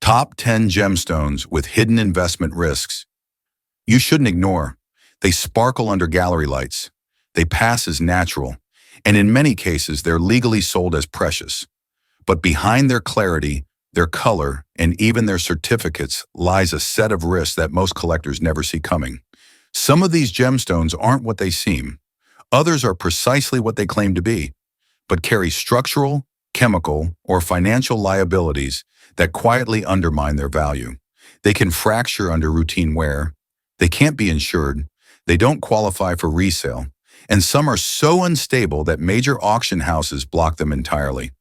Top 10 gemstones with hidden investment risks. You shouldn't ignore. They sparkle under gallery lights. They pass as natural, and in many cases they're legally sold as precious. But behind their clarity, their color, and even their certificates lies a set of risks that most collectors never see coming. Some of these gemstones aren't what they seem. Others are precisely what they claim to be, but carry structural, chemical, or financial liabilities that quietly undermine their value. They can fracture under routine wear. They can't be insured. They don't qualify for resale. And some are so unstable that major auction houses block them entirely.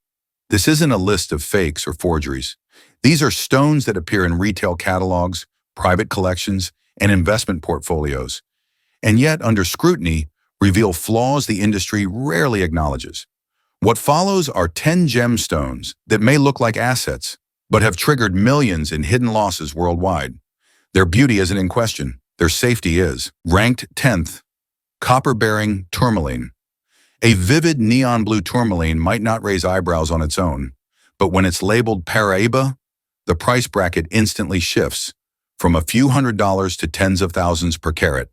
This isn't a list of fakes or forgeries. These are stones that appear in retail catalogs, private collections, and investment portfolios, and yet, under scrutiny, reveal flaws the industry rarely acknowledges. What follows are 10 gemstones that may look like assets, but have triggered millions in hidden losses worldwide. Their beauty isn't in question. Their safety is. Ranked 10th, copper-bearing tourmaline. A vivid neon blue tourmaline might not raise eyebrows on its own, but when it's labeled Paraíba, the price bracket instantly shifts from a few $100s to tens of thousands per carat.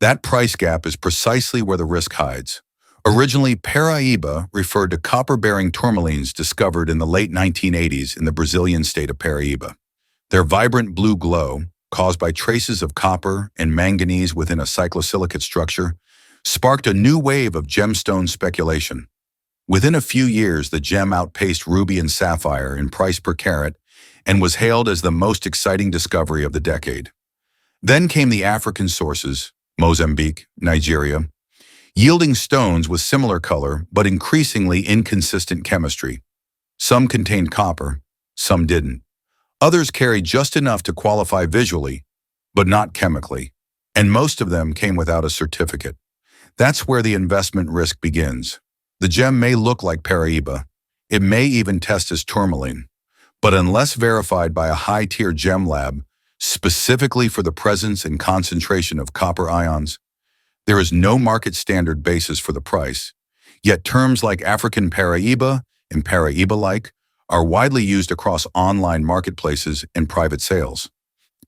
That price gap is precisely where the risk hides. Originally, Paraíba referred to copper-bearing tourmalines discovered in the late 1980s in the Brazilian state of Paraíba. Their vibrant blue glow, caused by traces of copper and manganese within a cyclosilicate structure, sparked a new wave of gemstone speculation. Within a few years, the gem outpaced ruby and sapphire in price per carat and was hailed as the most exciting discovery of the decade. Then came the African sources, Mozambique, Nigeria, yielding stones with similar color but increasingly inconsistent chemistry. Some contained copper, some didn't. Others carried just enough to qualify visually, but not chemically, and most of them came without a certificate. That's where the investment risk begins. The gem may look like Paraíba. It may even test as tourmaline, but unless verified by a high-tier gem lab, specifically for the presence and concentration of copper ions, there is no market standard basis for the price. Yet terms like African Paraíba and Paraíba-like are widely used across online marketplaces and private sales.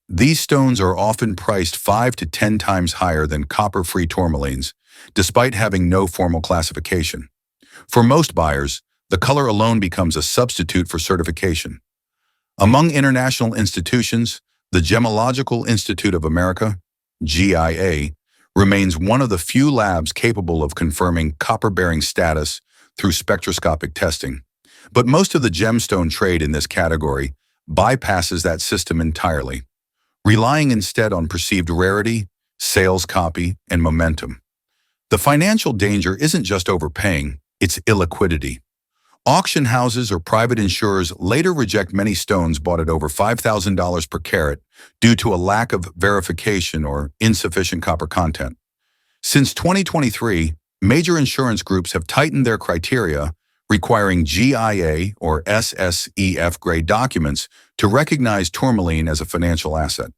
These stones are often priced 5 to 10 times higher than copper-free tourmalines, despite having no formal classification. For most buyers, the color alone becomes a substitute for certification. Among international institutions, the Geological Institute of America, GIA, remains one of the few labs capable of confirming copper-bearing status through spectroscopic testing. But most of the gemstone trade in this category bypasses that system entirely, relying instead on perceived rarity, sales copy, and momentum. The financial danger isn't just overpaying, it's illiquidity. Auction houses or private insurers later reject many stones bought at over $5,000 per carat due to a lack of verification or insufficient copper content. Since 2023, major insurance groups have tightened their criteria, requiring GIA or SSEF grade documents to recognize tourmaline as a financial asset.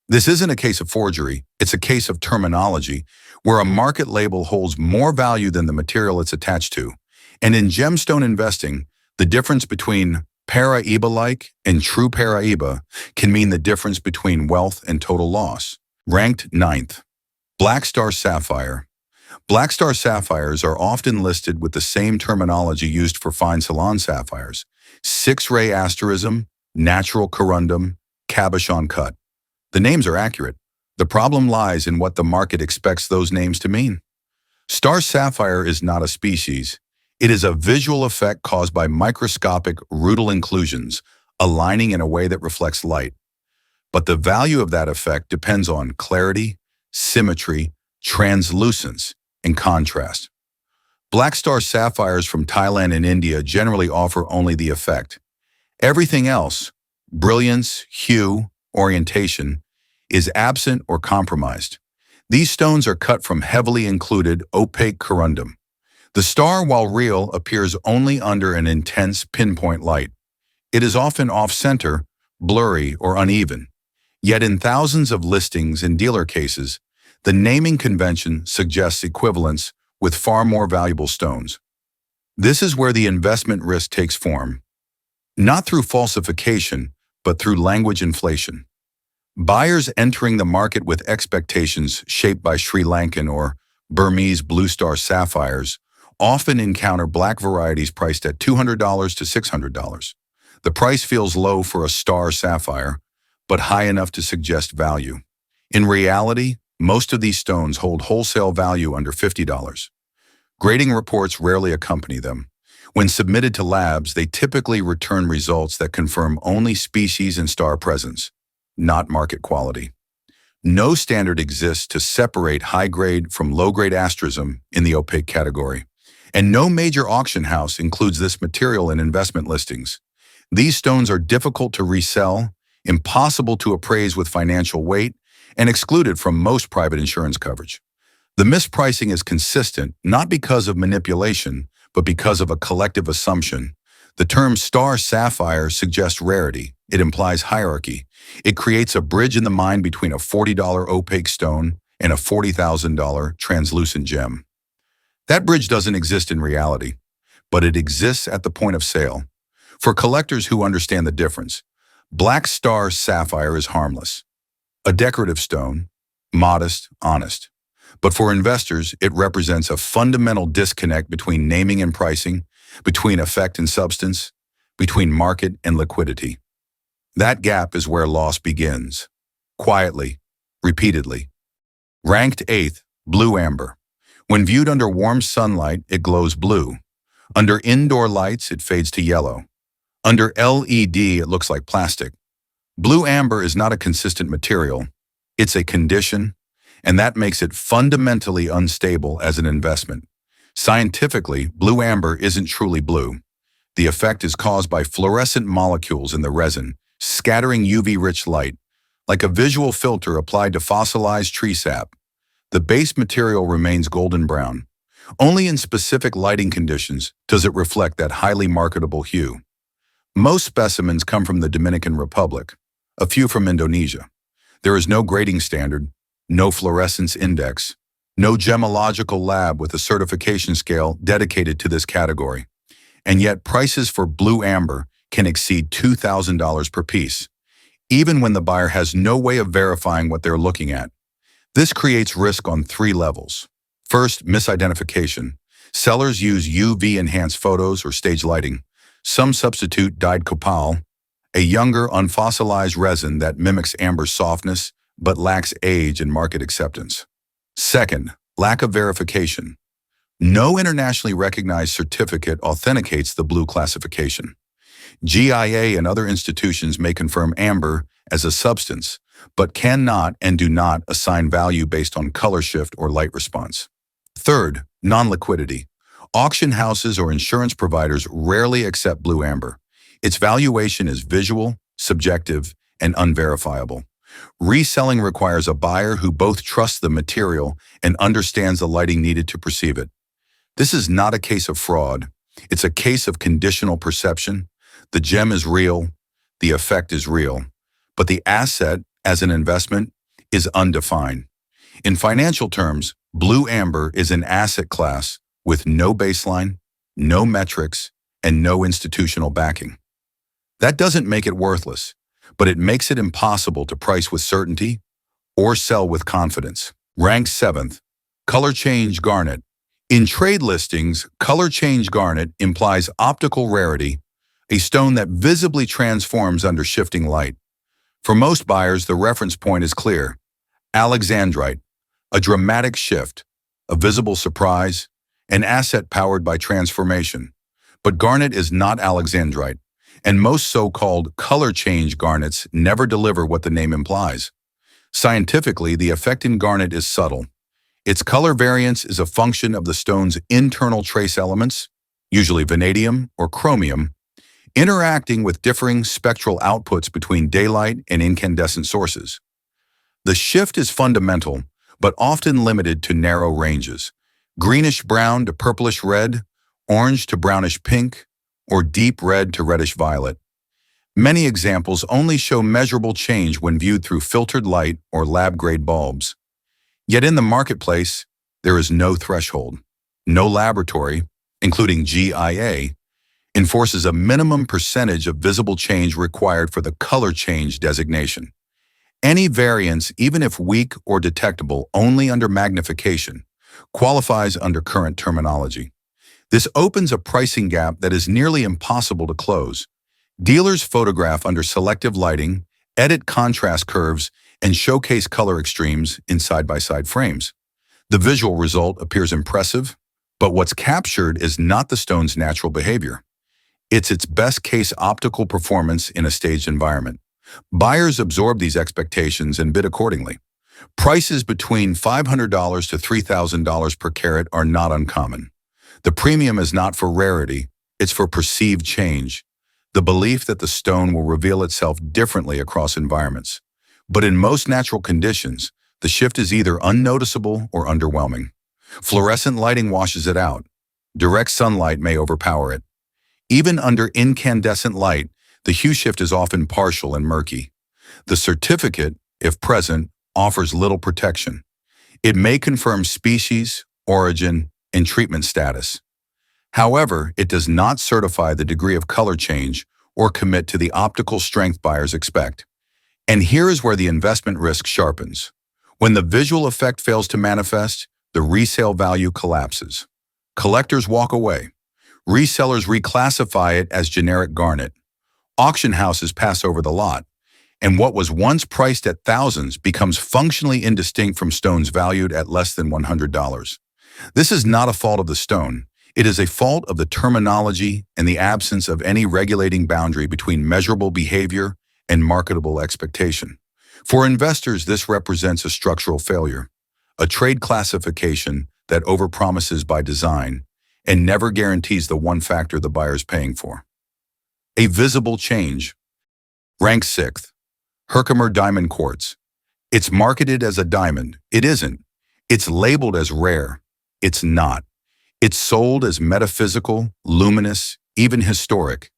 This isn't a case of forgery, it's a case of terminology, where a market label holds more value than the material it's attached to. And in gemstone investing, the difference between Paraíba-like and true Paraíba can mean the difference between wealth and total loss. Ranked 9th. Black Star Sapphire. Black Star sapphires are often listed with the same terminology used for fine Ceylon sapphires: 6-ray asterism, natural corundum, cabochon cut. The names are accurate. The problem lies in what the market expects those names to mean. Star sapphire is not a species. It is a visual effect caused by microscopic rutile inclusions aligning in a way that reflects light. But the value of that effect depends on clarity, symmetry, translucence, and contrast. Black Star sapphires from Thailand and India generally offer only the effect. Everything else, brilliance, hue, orientation, is absent or compromised. These stones are cut from heavily included opaque corundum. The star, while real, appears only under an intense pinpoint light. It is often off-center, blurry, or uneven. Yet in thousands of listings and dealer cases, the naming convention suggests equivalence with far more valuable stones. This is where the investment risk takes form. Not through falsification, but through language inflation. Buyers entering the market with expectations shaped by Sri Lankan or Burmese blue star sapphires often encounter black varieties priced at $200 to $600. The price feels low for a star sapphire, but high enough to suggest value. In reality, most of these stones hold wholesale value under $50. Grading reports rarely accompany them. When submitted to labs, they typically return results that confirm only species and star presence, not market quality. No standard exists to separate high-grade from low-grade asterism in the opaque category, and no major auction house includes this material in investment listings. These stones are difficult to resell, impossible to appraise with financial weight, and excluded from most private insurance coverage. The mispricing is consistent not because of manipulation, but because of a collective assumption. The term star sapphire suggests rarity. It implies hierarchy. It creates a bridge in the mind between a $40 opaque stone and a $40,000 translucent gem. That bridge doesn't exist in reality, but it exists at the point of sale. For collectors who understand the difference, black star sapphire is harmless. A decorative stone, modest, honest. But for investors, it represents a fundamental disconnect between naming and pricing, between effect and substance, between market and liquidity. That gap is where loss begins. Quietly, repeatedly. Ranked 8th, blue amber. When viewed under warm sunlight, it glows blue. Under indoor lights, it fades to yellow. Under LED, it looks like plastic. Blue amber is not a consistent material. It's a condition, and that makes it fundamentally unstable as an investment. Scientifically, blue amber isn't truly blue. The effect is caused by fluorescent molecules in the resin, scattering UV-rich light, like a visual filter applied to fossilized tree sap. The base material remains golden brown. Only in specific lighting conditions does it reflect that highly marketable hue. Most specimens come from the Dominican Republic, a few from Indonesia. There is no grading standard, no fluorescence index, no gemological lab with a certification scale dedicated to this category. And yet prices for blue amber can exceed $2,000 per piece, even when the buyer has no way of verifying what they're looking at. This creates risk on 3 levels. First, misidentification. Sellers use UV-enhanced photos or stage lighting. Some substitute dyed copal, a younger, unfossilized resin that mimics amber's softness but lacks age and market acceptance. Second, lack of verification. No internationally recognized certificate authenticates the blue classification. GIA and other institutions may confirm amber as a substance, but cannot and do not assign value based on color shift or light response. Third, non-liquidity. Auction houses or insurance providers rarely accept blue amber. Its valuation is visual, subjective, and unverifiable. Reselling requires a buyer who both trusts the material and understands the lighting needed to perceive it. This is not a case of fraud. It's a case of conditional perception. The gem is real, the effect is real, but the asset, as an investment, is undefined. In financial terms, blue amber is an asset class with no baseline, no metrics, and no institutional backing. That doesn't make it worthless, but it makes it impossible to price with certainty or sell with confidence. Ranked 7th, color change garnet. In trade listings, color change garnet implies optical rarity, a stone that visibly transforms under shifting light. For most buyers, the reference point is clear. Alexandrite, a dramatic shift, a visible surprise, an asset powered by transformation. But garnet is not alexandrite, and most so-called color change garnets never deliver what the name implies. Scientifically, the effect in garnet is subtle. Its color variance is a function of the stone's internal trace elements, usually vanadium or chromium, interacting with differing spectral outputs between daylight and incandescent sources. The shift is fundamental, but often limited to narrow ranges: greenish-brown to purplish-red, orange to brownish-pink, or deep red to reddish-violet. Many examples only show measurable change when viewed through filtered light or lab-grade bulbs. Yet in the marketplace, there is no threshold, no laboratory, including GIA, enforces a minimum percentage of visible change required for the color change designation. Any variance, even if weak or detectable only under magnification, qualifies under current terminology. This opens a pricing gap that is nearly impossible to close. Dealers photograph under selective lighting, edit contrast curves, and showcase color extremes in side-by-side frames. The visual result appears impressive, but what's captured is not the stone's natural behavior. It's its best-case optical performance in a staged environment. Buyers absorb these expectations and bid accordingly. Prices between $500 to $3,000 per carat are not uncommon. The premium is not for rarity, it's for perceived change, the belief that the stone will reveal itself differently across environments. But in most natural conditions, the shift is either unnoticeable or underwhelming. Fluorescent lighting washes it out. Direct sunlight may overpower it. Even under incandescent light, the hue shift is often partial and murky. The certificate, if present, offers little protection. It may confirm species, origin, and treatment status. However, it does not certify the degree of color change or commit to the optical strength buyers expect. And here is where the investment risk sharpens. When the visual effect fails to manifest, the resale value collapses. Collectors walk away. Resellers reclassify it as generic garnet. Auction houses pass over the lot, and what was once priced at thousands becomes functionally indistinct from stones valued at less than $100. This is not a fault of the stone. It is a fault of the terminology and the absence of any regulating boundary between measurable behavior and marketable expectation. For investors, this represents a structural failure, a trade classification that overpromises by design and never guarantees the one factor the buyer's paying for. A visible change. Ranked 6th, Herkimer Diamond Quartz. It's marketed as a diamond. It isn't. It's labeled as rare. It's not. It's sold as metaphysical, luminous, even historic.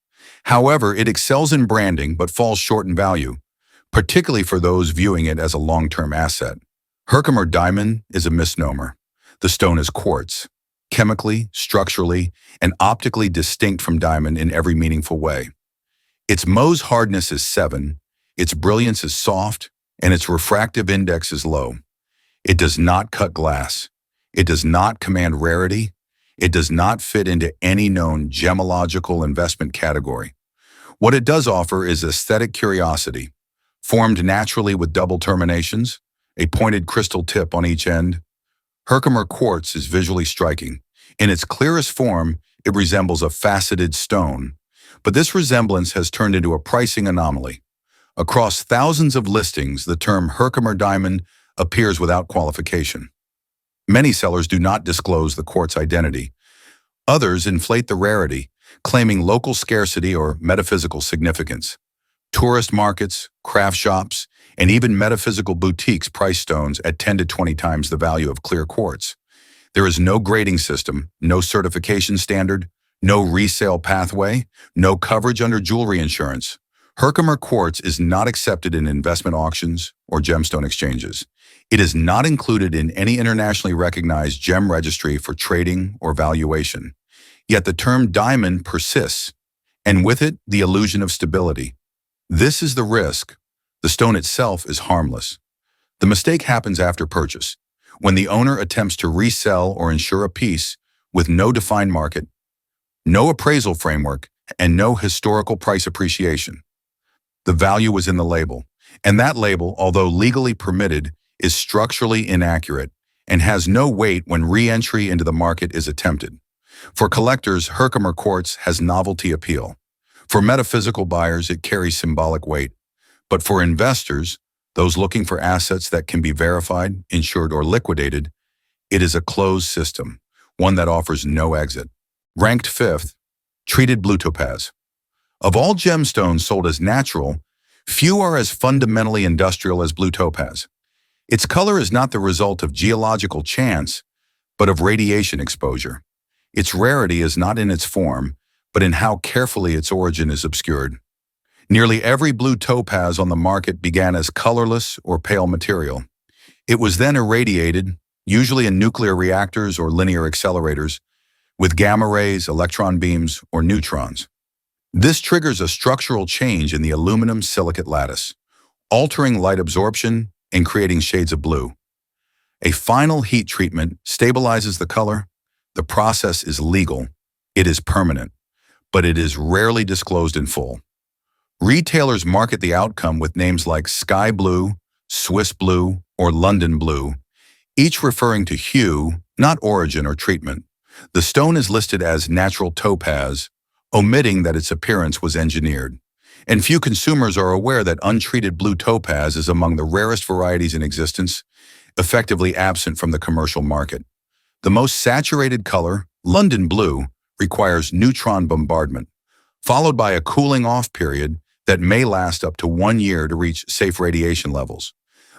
However, it excels in branding but falls short in value, particularly for those viewing it as a long-term asset. Herkimer diamond is a misnomer. The stone is quartz, chemically, structurally, and optically distinct from diamond in every meaningful way. Its Mohs hardness is 7, its brilliance is soft, and its refractive index is low. It does not cut glass. It does not command rarity. It does not fit into any known gemological investment category. What it does offer is aesthetic curiosity, formed naturally with double terminations, a pointed crystal tip on each end. Herkimer quartz is visually striking. In its clearest form, it resembles a faceted stone, but this resemblance has turned into a pricing anomaly. Across thousands of listings, the term Herkimer diamond appears without qualification. Many sellers do not disclose the quartz identity. Others inflate the rarity, claiming local scarcity or metaphysical significance. Tourist markets, craft shops, and even metaphysical boutiques price stones at 10 to 20 times the value of clear quartz. There is no grading system, no certification standard, no resale pathway, no coverage under jewelry insurance. Herkimer quartz is not accepted in investment auctions or gemstone exchanges. It is not included in any internationally recognized gem registry for trading or valuation. Yet the term diamond persists, and with it, the illusion of stability. This is the risk. The stone itself is harmless. The mistake happens after purchase, when the owner attempts to resell or insure a piece with no defined market, no appraisal framework, and no historical price appreciation. The value was in the label, and that label, although legally permitted, is structurally inaccurate and has no weight when re-entry into the market is attempted. For collectors, Herkimer quartz has novelty appeal. For metaphysical buyers, it carries symbolic weight. But for investors, those looking for assets that can be verified, insured, or liquidated, it is a closed system, one that offers no exit. Ranked 5th, treated blue topaz. Of all gemstones sold as natural, few are as fundamentally industrial as blue topaz. Its color is not the result of geological chance, but of radiation exposure. Its rarity is not in its form, but in how carefully its origin is obscured. Nearly every blue topaz on the market began as colorless or pale material. It was then irradiated, usually in nuclear reactors or linear accelerators, with gamma rays, electron beams, or neutrons. This triggers a structural change in the aluminum silicate lattice, altering light absorption and creating shades of blue. A final heat treatment stabilizes the color. The process is legal. It is permanent, but it is rarely disclosed in full. Retailers market the outcome with names like Sky Blue, Swiss Blue, or London Blue, each referring to hue, not origin or treatment. The stone is listed as natural topaz, omitting that its appearance was engineered. And few consumers are aware that untreated blue topaz is among the rarest varieties in existence, effectively absent from the commercial market. The most saturated color, London Blue, requires neutron bombardment, followed by a cooling-off period that may last up to 1 year to reach safe radiation levels.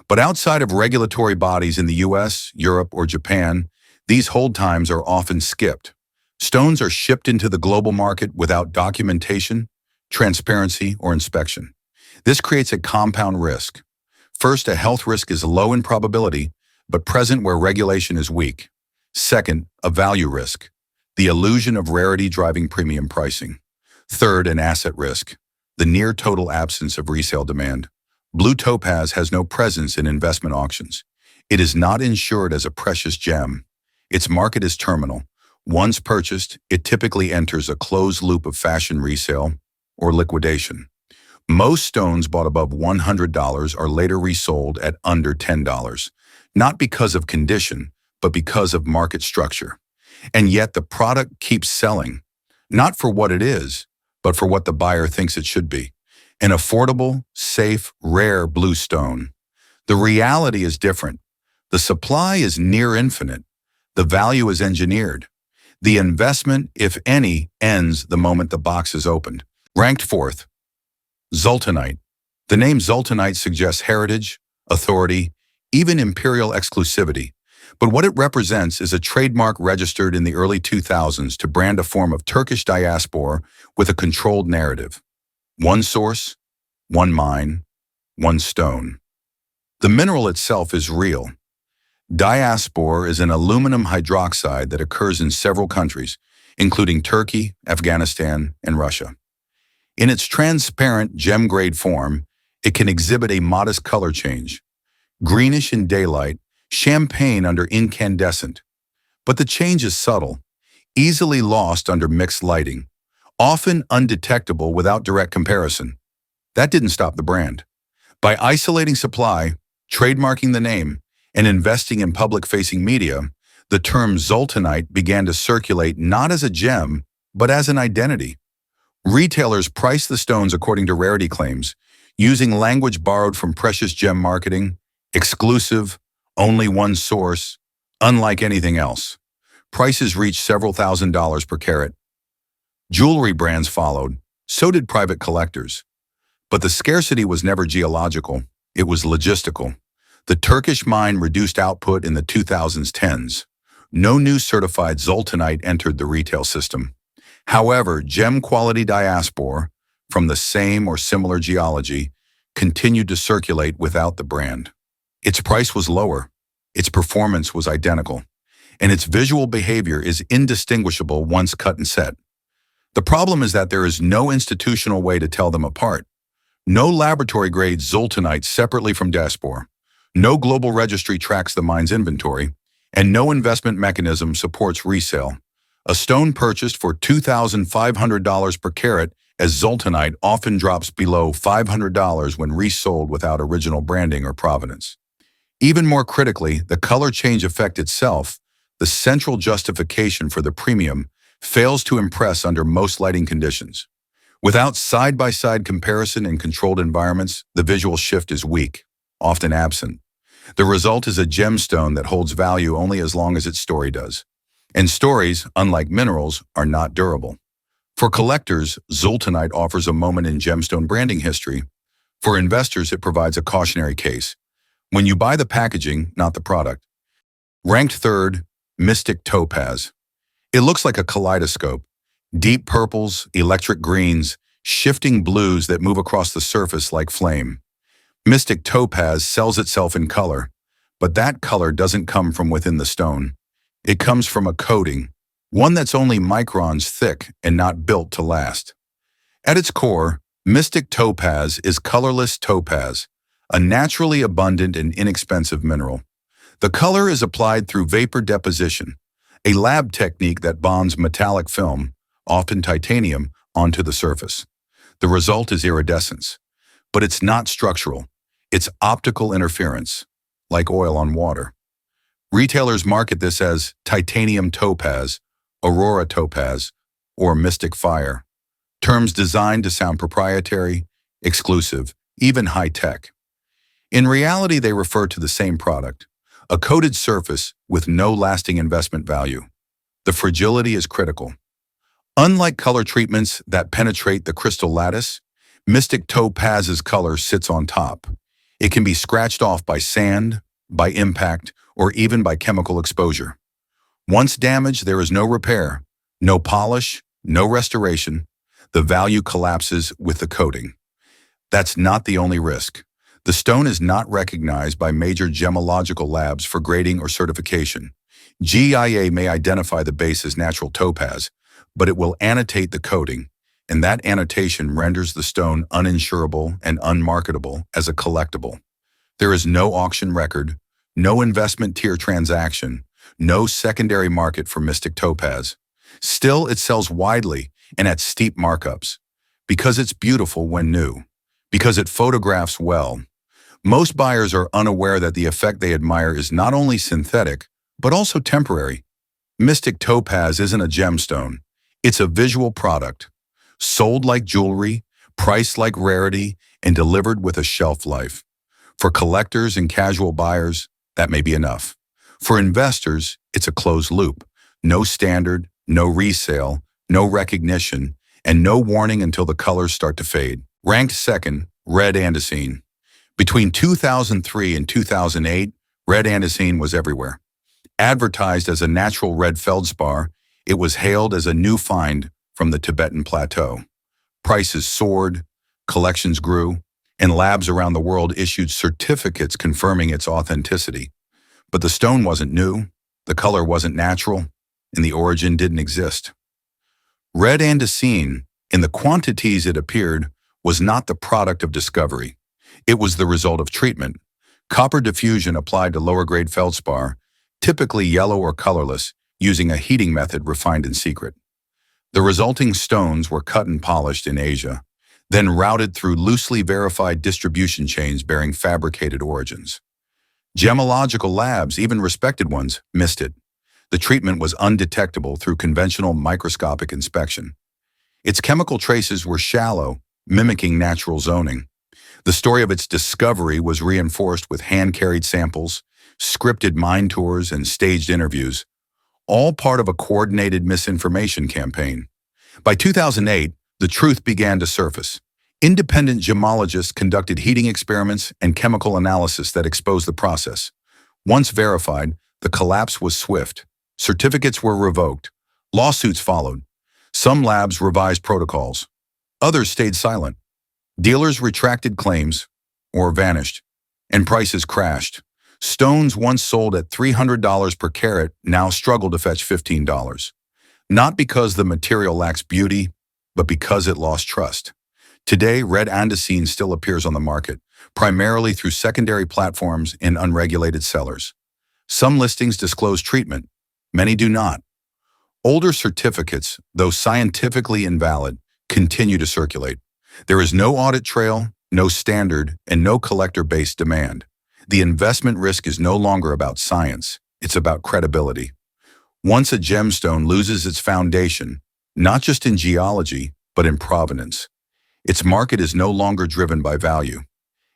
But outside of regulatory bodies in the US, Europe, or Japan, these hold times are often skipped. Stones are shipped into the global market without documentation, transparency, or inspection. This creates a compound risk. First, a health risk is low in probability, but present where regulation is weak. Second, a value risk, the illusion of rarity driving premium pricing. Third, an asset risk, the near total absence of resale demand. Blue topaz has no presence in investment auctions. It is not insured as a precious gem. Its market is terminal. Once purchased, it typically enters a closed loop of fashion resale or liquidation. Most stones bought above $100 are later resold at under $10, not because of condition, but because of market structure. And yet the product keeps selling, not for what it is, but for what the buyer thinks it should be. An affordable, safe, rare blue stone. The reality is different. The supply is near infinite. The value is engineered. The investment, if any, ends the moment the box is opened. Ranked fourth, Zultanite. The name Zultanite suggests heritage, authority, even imperial exclusivity. But what it represents is a trademark registered in the early 2000s to brand a form of Turkish diaspora with a controlled narrative. One source, one mine, one stone. The mineral itself is real. Diaspora is an aluminum hydroxide that occurs in several countries, including Turkey, Afghanistan, and Russia. In its transparent gem-grade form, it can exhibit a modest color change, greenish in daylight, champagne under incandescent. But the change is subtle, easily lost under mixed lighting, often undetectable without direct comparison. That didn't stop the brand. By isolating supply, trademarking the name, and investing in public-facing media, the term Zultanite began to circulate not as a gem, but as an identity. Retailers price the stones according to rarity claims, using language borrowed from precious gem marketing, exclusive, only one source, unlike anything else. Prices reached several $1,000s per carat. Jewelry brands followed, so did private collectors. But the scarcity was never geological, it was logistical. The Turkish mine reduced output in the 2010s. No new certified Zultanite entered the retail system. However, gem-quality diaspora, from the same or similar geology, continued to circulate without the brand. Its price was lower, its performance was identical, and its visual behavior is indistinguishable once cut and set. The problem is that there is no institutional way to tell them apart. No laboratory-grade Zultanite separately from diaspora. No global registry tracks the mine's inventory, and no investment mechanism supports resale. A stone purchased for $2,500 per carat as Zultanite often drops below $500 when resold without original branding or provenance. Even more critically, the color change effect itself, the central justification for the premium, fails to impress under most lighting conditions. Without side-by-side comparison in controlled environments, the visual shift is weak, often absent. The result is a gemstone that holds value only as long as its story does. And stories, unlike minerals, are not durable. For collectors, Zultanite offers a moment in gemstone branding history. For investors, it provides a cautionary case. When you buy the packaging, not the product. Ranked third, Mystic Topaz. It looks like a kaleidoscope. Deep purples, electric greens, shifting blues that move across the surface like flame. Mystic Topaz sells itself in color, but that color doesn't come from within the stone. It comes from a coating, one that's only microns thick and not built to last. At its core, Mystic Topaz is colorless topaz, a naturally abundant and inexpensive mineral. The color is applied through vapor deposition, a lab technique that bonds metallic film, often titanium, onto the surface. The result is iridescence. But it's not structural. It's optical interference, like oil on water. Retailers market this as titanium topaz, aurora topaz, or mystic fire, terms designed to sound proprietary, exclusive, even high-tech. In reality, they refer to the same product, a coated surface with no lasting investment value. The fragility is critical. Unlike color treatments that penetrate the crystal lattice, Mystic Topaz's color sits on top. It can be scratched off by sand, by impact, or even by chemical exposure. Once damaged, there is no repair, no polish, no restoration. The value collapses with the coating. That's not the only risk. The stone is not recognized by major gemological labs for grading or certification. GIA may identify the base as natural topaz, but it will annotate the coating, and that annotation renders the stone uninsurable and unmarketable as a collectible. There is no auction record, no investment tier transaction, no secondary market for Mystic Topaz. Still, it sells widely and at steep markups, because it's beautiful when new, because it photographs well. Most buyers are unaware that the effect they admire is not only synthetic, but also temporary. Mystic Topaz isn't a gemstone. It's a visual product, sold like jewelry, priced like rarity, and delivered with a shelf life. For collectors and casual buyers, that may be enough. For investors, it's a closed loop. No standard, no resale, no recognition, and no warning until the colors start to fade. Ranked second, red Andesine. Between 2003 and 2008, red Andesine was everywhere. Advertised as a natural red feldspar, it was hailed as a new find from the Tibetan plateau. Prices soared, collections grew, and labs around the world issued certificates confirming its authenticity. But the stone wasn't new, the color wasn't natural, and the origin didn't exist. Red Andesine, in the quantities it appeared, was not the product of discovery. It was the result of treatment. Copper diffusion applied to lower-grade feldspar, typically yellow or colorless, using a heating method refined in secret. The resulting stones were cut and polished in Asia, then routed through loosely verified distribution chains bearing fabricated origins. Gemological labs, even respected ones, missed it. The treatment was undetectable through conventional microscopic inspection. Its chemical traces were shallow, mimicking natural zoning. The story of its discovery was reinforced with hand-carried samples, scripted mine tours, and staged interviews, all part of a coordinated misinformation campaign. By 2008, the truth began to surface. Independent gemologists conducted heating experiments and chemical analysis that exposed the process. Once verified, the collapse was swift. Certificates were revoked. Lawsuits followed. Some labs revised protocols. Others stayed silent. Dealers retracted claims or vanished, and prices crashed. Stones once sold at $300 per carat now struggle to fetch $15. Not because the material lacks beauty, but because it lost trust. Today, red Andesine still appears on the market, primarily through secondary platforms and unregulated sellers. Some listings disclose treatment, many do not. Older certificates, though scientifically invalid, continue to circulate. There is no audit trail, no standard, and no collector-based demand. The investment risk is no longer about science, it's about credibility. Once a gemstone loses its foundation, not just in geology, but in provenance, its market is no longer driven by value.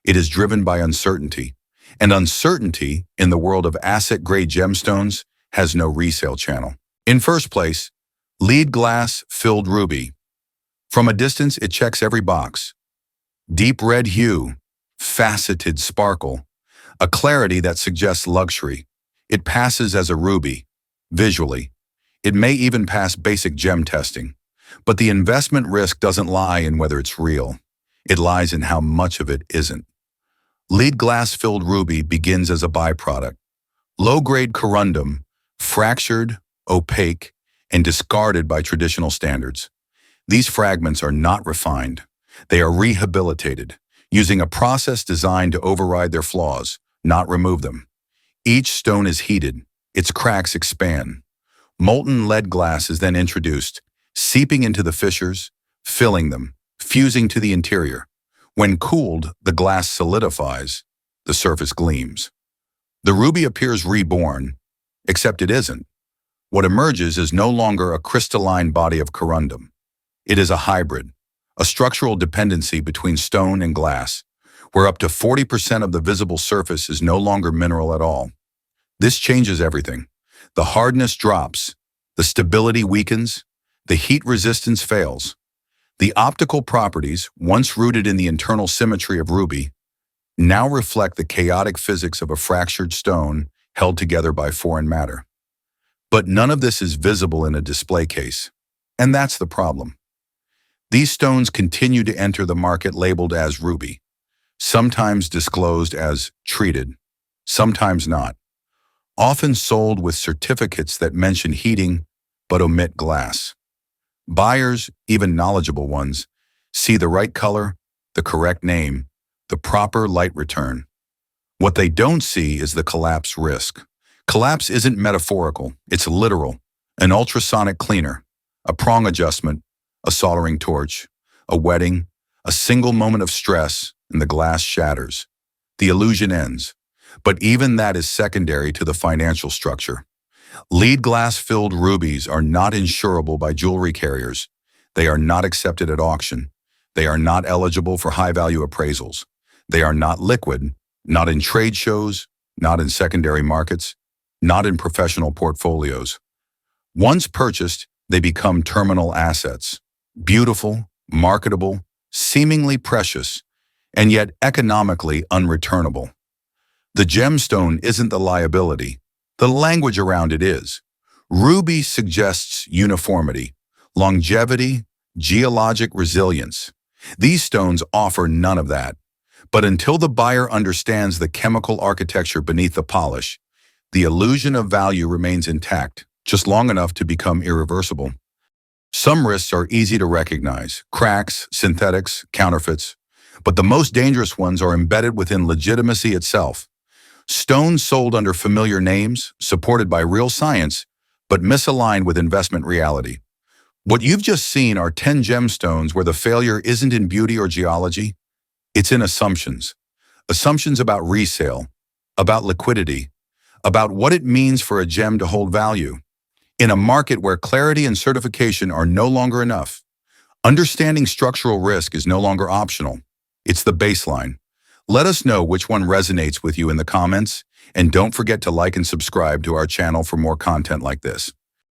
It is driven by uncertainty. And uncertainty, in the world of asset-grade gemstones, has no resale channel. In first place, lead glass filled ruby. From a distance, it checks every box. Deep red hue, faceted sparkle, a clarity that suggests luxury. It passes as a ruby, visually. It may even pass basic gem testing. But the investment risk doesn't lie in whether it's real. It lies in how much of it isn't. Lead glass-filled ruby begins as a byproduct. Low-grade corundum, fractured, opaque, and discarded by traditional standards. These fragments are not refined. They are rehabilitated, using a process designed to override their flaws, not remove them. Each stone is heated, its cracks expand. Molten lead glass is then introduced, seeping into the fissures, filling them, fusing to the interior. When cooled, the glass solidifies, the surface gleams. The ruby appears reborn, except it isn't. What emerges is no longer a crystalline body of corundum. It is a hybrid, a structural dependency between stone and glass, where up to 40% of the visible surface is no longer mineral at all. This changes everything. The hardness drops, the stability weakens, the heat resistance fails. The optical properties, once rooted in the internal symmetry of ruby, now reflect the chaotic physics of a fractured stone held together by foreign matter. But none of this is visible in a display case, and that's the problem. These stones continue to enter the market labeled as ruby, sometimes disclosed as treated, sometimes not, often sold with certificates that mention heating but omit glass. Buyers, even knowledgeable ones, see the right color, the correct name, the proper light return. What they don't see is the collapse risk. Collapse isn't metaphorical, it's literal. An ultrasonic cleaner, a prong adjustment, a soldering torch, a wetting, a single moment of stress, and the glass shatters. The illusion ends. But even that is secondary to the financial structure. Lead glass-filled rubies are not insurable by jewelry carriers. They are not accepted at auction. They are not eligible for high-value appraisals. They are not liquid, not in trade shows, not in secondary markets, not in professional portfolios. Once purchased, they become terminal assets, beautiful, marketable, seemingly precious, and yet economically unreturnable. The gemstone isn't the liability. The language around it is. Ruby suggests uniformity, longevity, geologic resilience. These stones offer none of that. But until the buyer understands the chemical architecture beneath the polish, the illusion of value remains intact, just long enough to become irreversible. Some risks are easy to recognize: cracks, synthetics, counterfeits. But the most dangerous ones are embedded within legitimacy itself. Stones sold under familiar names, supported by real science, but misaligned with investment reality. What you've just seen are 10 gemstones where the failure isn't in beauty or geology, it's in assumptions. Assumptions about resale, about liquidity, about what it means for a gem to hold value. In a market where clarity and certification are no longer enough, understanding structural risk is no longer optional. It's the baseline. Let us know which one resonates with you in the comments, and don't forget to like and subscribe to our channel for more content like this.